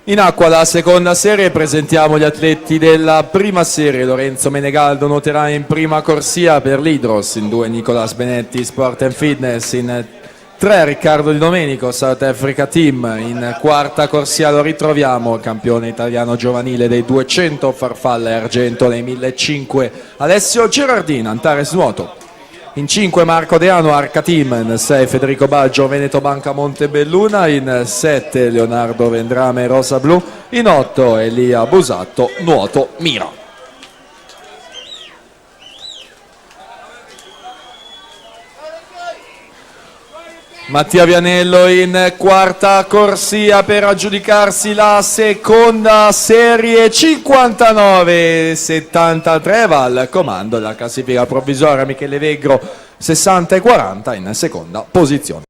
In acqua la seconda serie, presentiamo gli atleti della prima serie. Lorenzo Menegaldo nuoterà in prima corsia per l'Hydros, in 2 Nicolas Benetti Sport and Fitness, in 3 Riccardo Di Domenico South Africa Team, in quarta corsia lo ritroviamo il campione italiano giovanile dei 200 farfalle e argento nei 1500 Alessio Gerardin Antares Nuoto. In 5 Marco Deano Arca Team, in 6 Federico Baggio Veneto Banca Montebelluna, in 7 Leonardo Vendrame Rosa Blu, in 8 Elia Busatto Nuoto Miro. Mattia Vianello in quarta corsia per aggiudicarsi la seconda serie 59-73, va al comando della classifica provvisoria Michele Vegro 60 e 40 in seconda posizione.